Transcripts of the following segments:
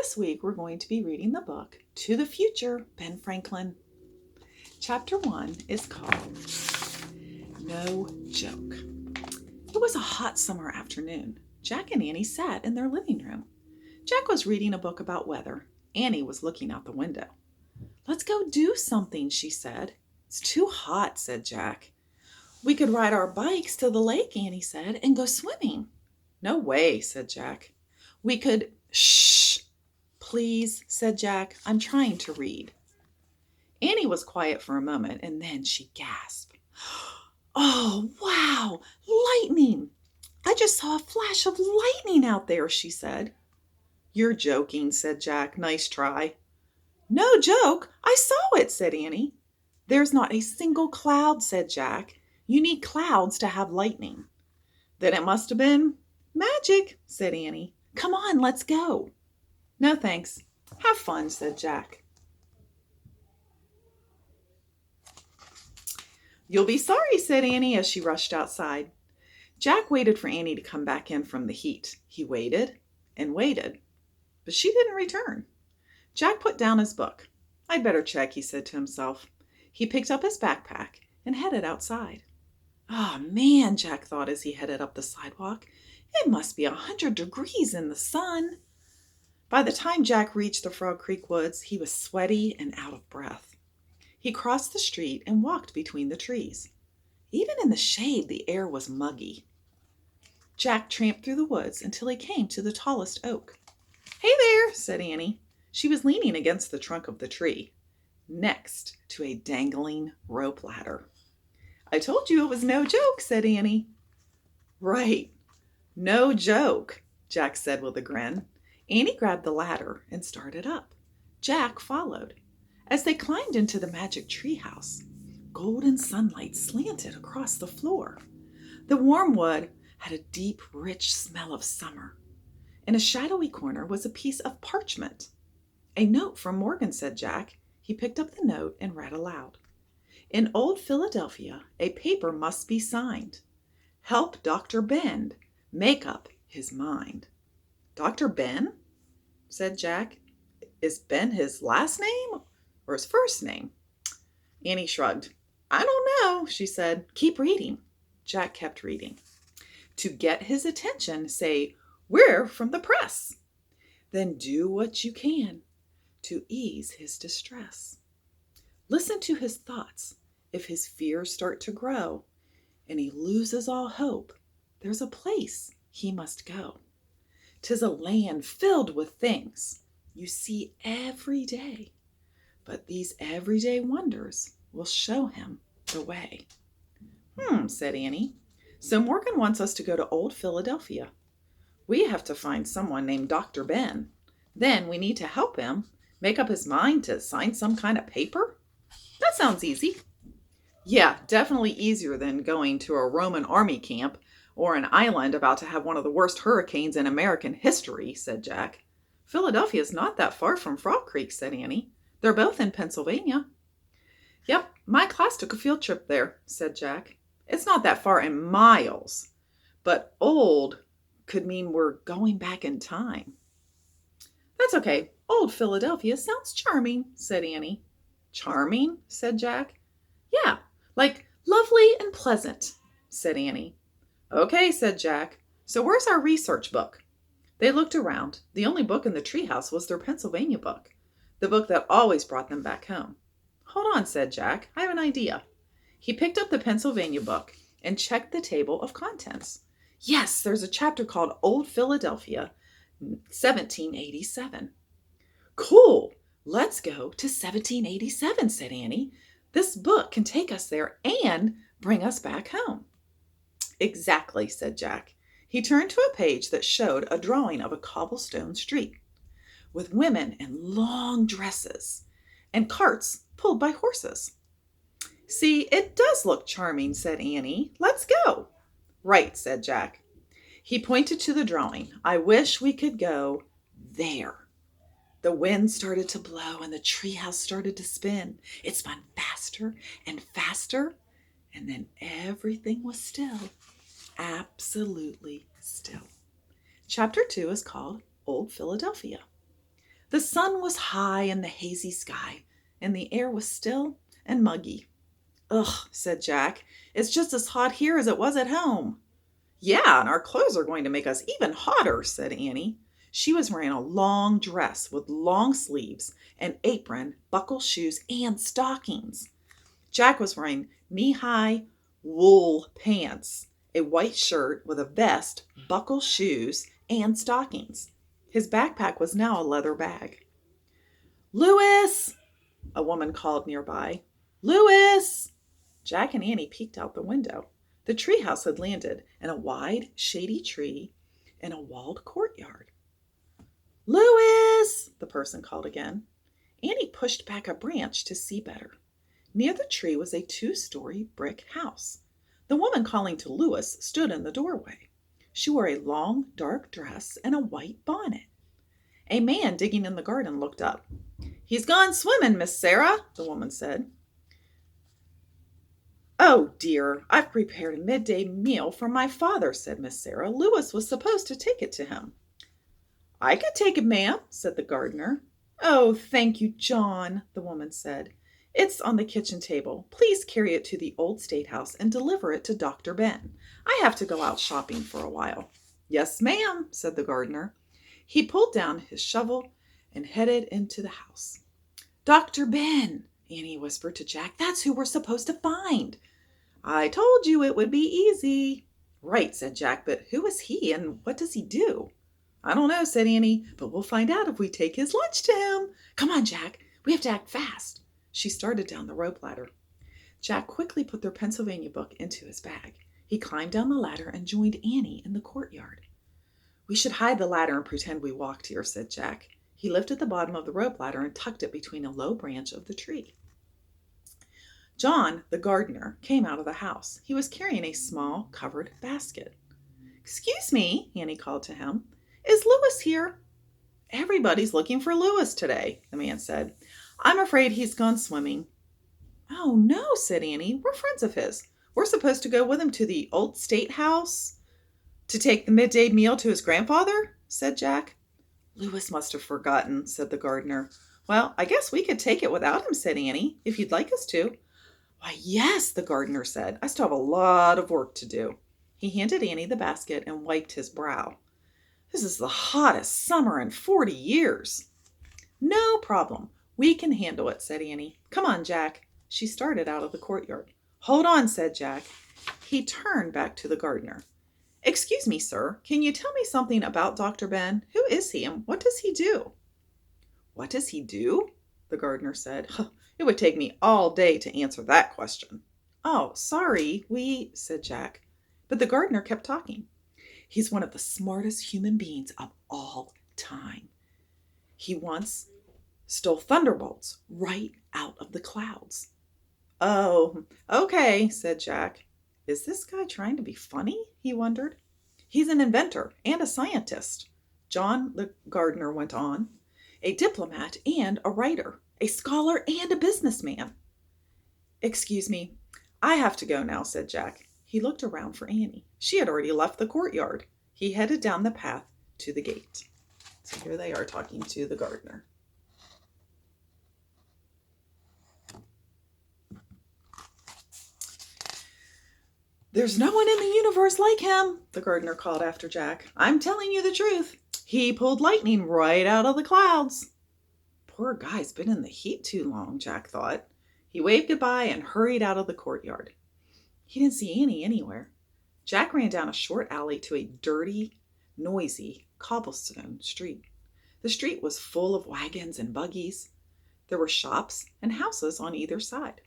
this week we're going to be reading the book To the Future, Ben Franklin. Chapter 1 is called No Joke. It was a hot summer afternoon. Jack and Annie sat in their living room. Jack was reading a book about weather. Annie was looking out the window. "Let's go do something," she said. "It's too hot," said Jack. "We could ride our bikes to the lake," Annie said, "and go swimming." "No way," said Jack. "We could..." "Shh, please," said Jack. "I'm trying to read." Annie was quiet for a moment, and then she gasped. "Oh, wow, lightning! I just saw a flash of lightning out there," she said. "You're joking," said Jack. "Nice try." "No joke, I saw it," said Annie. "There's not a single cloud," said Jack. "You need clouds to have lightning." "Then it must have been magic," said Annie. "Come on, let's go." "No, thanks. Have fun," said Jack. "You'll be sorry," said Annie as she rushed outside. Jack waited for Annie to come back in from the heat. He waited and waited, but she didn't return. Jack put down his book. "I'd better check," he said to himself. He picked up his backpack and headed outside. "Oh, man," Jack thought as he headed up the sidewalk. "It must be 100 degrees in the sun." By the time Jack reached the Frog Creek woods, he was sweaty and out of breath. He crossed the street and walked between the trees. Even in the shade, the air was muggy. Jack tramped through the woods until he came to the tallest oak. "Hey there," said Annie. She was leaning against the trunk of the tree, next to a dangling rope ladder. "I told you it was no joke," said Annie. "Right, no joke," Jack said with a grin. Annie grabbed the ladder and started up. Jack followed. As they climbed into the magic treehouse, golden sunlight slanted across the floor. The warm wood had a deep, rich smell of summer. In a shadowy corner was a piece of parchment. "A note from Morgan," said Jack. He picked up the note and read aloud. "In old Philadelphia, a paper must be signed. Help Dr. Ben make up his mind." "Dr. Ben?" said Jack. "Is Ben his last name or his first name?" Annie shrugged. "I don't know," she said. "Keep reading." Jack kept reading. "To get his attention, say, 'We're from the press.' Then do what you can to ease his distress. Listen to his thoughts. If his fears start to grow and he loses all hope, there's a place he must go. 'Tis a land filled with things you see every day, but these everyday wonders will show him the way." Said Annie. "So Morgan wants us to go to old Philadelphia. We have to find someone named Dr. Ben. Then we need to help him make up his mind to sign some kind of paper? That sounds easy." "Yeah, definitely easier than going to a Roman army camp or an island about to have one of the worst hurricanes in American history," said Jack. "Philadelphia's not that far from Frog Creek," said Annie. "They're both in Pennsylvania." "Yep, my class took a field trip there," said Jack. "It's not that far in miles, but old could mean we're going back in time." "That's okay. Old Philadelphia sounds charming," said Annie. "Charming?" said Jack. "Yeah, like lovely and pleasant," said Annie. "Okay," said Jack. "So where's our research book?" They looked around. The only book in the treehouse was their Pennsylvania book, the book that always brought them back home. "Hold on," said Jack. "I have an idea." He picked up the Pennsylvania book and checked the table of contents. "Yes, there's a chapter called Old Philadelphia, 1787. "Cool! Let's go to 1787, said Annie. "This book can take us there and bring us back home." "Exactly," said Jack. He turned to a page that showed a drawing of a cobblestone street with women in long dresses and carts pulled by horses. "See, it does look charming," said Annie. "Let's go." "Right," said Jack. He pointed to the drawing. "I wish we could go there." The wind started to blow and the treehouse started to spin. It spun faster and faster, and then everything was still, absolutely still. Chapter 2 is called Old Philadelphia. The sun was high in the hazy sky, and the air was still and muggy. Ugh, said Jack. It's just as hot here as it was at home. Yeah, and our clothes are going to make us even hotter, said Annie. She was wearing a long dress with long sleeves, an apron, buckle shoes, and stockings. Jack was wearing knee-high wool pants, a white shirt with a vest, buckle shoes, and stockings. His backpack was now a leather bag. Louis! A woman called nearby. Louis! Jack and Annie peeked out the window. The treehouse had landed in a wide, shady tree in a walled courtyard. Louis! The person called again. Annie pushed back a branch to see better. Near the tree was a 2-story brick house. The woman calling to Louis stood in the doorway. She wore a long, dark dress and a white bonnet. A man digging in the garden looked up. He's gone swimming, Miss Sarah, the woman said. Oh, dear, I've prepared a midday meal for my father, said Miss Sarah. Louis was supposed to take it to him. I could take it, ma'am, said the gardener. Oh, thank you, John, the woman said. It's on the kitchen table. Please carry it to the old state house and deliver it to Dr. Ben. I have to go out shopping for a while. Yes, ma'am, said the gardener. He pulled down his shovel and headed into the house. Dr. Ben, Annie whispered to Jack. That's who we're supposed to find. I told you it would be easy. Right, said Jack, but who is he and what does he do? I don't know, said Annie, but we'll find out if we take his lunch to him. Come on, Jack. We have to act fast. She started down the rope ladder. Jack quickly put their Pennsylvania book into his bag. He climbed down the ladder and joined Annie in the courtyard. We should hide the ladder and pretend we walked here, said Jack. He lifted the bottom of the rope ladder and tucked it between a low branch of the tree. John, the gardener, came out of the house. He was carrying a small, covered basket. Excuse me, Annie called to him. Is Louis here? Everybody's looking for Louis today, the man said. I'm afraid he's gone swimming. Oh, no, said Annie. We're friends of his. We're supposed to go with him to the old state house to take the midday meal to his grandfather, said Jack. Louis must have forgotten, said the gardener. Well, I guess we could take it without him, said Annie, if you'd like us to. Why, yes, the gardener said. I still have a lot of work to do. He handed Annie the basket and wiped his brow. This is the hottest summer in 40 years. No problem. We can handle it, said Annie. Come on, Jack. She started out of the courtyard. Hold on, said Jack. He turned back to the gardener. Excuse me, sir. Can you tell me something about Dr. Ben? Who is he and what does he do? What does he do? The gardener said. It would take me all day to answer that question. Oh, sorry, said Jack. But the gardener kept talking. He's one of the smartest human beings of all time. He once stole thunderbolts right out of the clouds. Oh, okay, said Jack. Is this guy trying to be funny? He wondered. He's an inventor and a scientist, John the gardener went on, a diplomat and a writer, a scholar and a businessman. Excuse me, I have to go now, said Jack. He looked around for Annie. She had already left the courtyard. He headed down the path to the gate. So here they are talking to the gardener. There's no one in the universe like him, the gardener called after Jack. I'm telling you the truth. He pulled lightning right out of the clouds. Poor guy's been in the heat too long, Jack thought. He waved goodbye and hurried out of the courtyard. He didn't see Annie anywhere. Jack ran down a short alley to a dirty, noisy cobblestone street. The street was full of wagons and buggies. There were shops and houses on either side.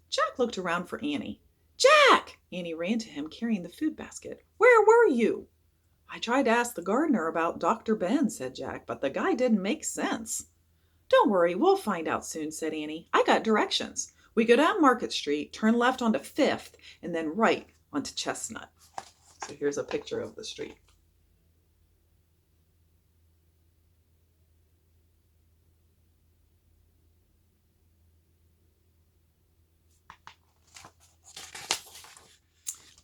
Jack looked around for Annie. Jack! Annie ran to him carrying the food basket. Where were you? I tried to ask the gardener about Dr. Ben, said Jack, but the guy didn't make sense. Don't worry, we'll find out soon, said Annie. I got directions. We go down Market Street, turn left onto 5th, and then right onto Chestnut. So here's a picture of the street.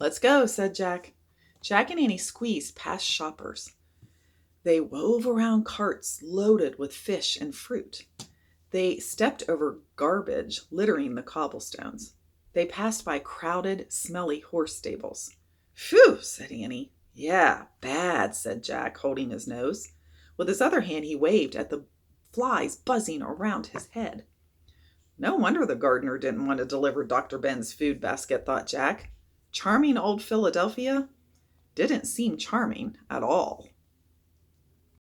Let's go, said Jack. Jack and Annie squeezed past shoppers. They wove around carts loaded with fish and fruit. They stepped over garbage littering the cobblestones. They passed by crowded, smelly horse stables. Phew, said Annie. Yeah, bad, said Jack, holding his nose. With his other hand, he waved at the flies buzzing around his head. No wonder the gardener didn't want to deliver Dr. Ben's food basket, thought Jack. Charming old Philadelphia didn't seem charming at all.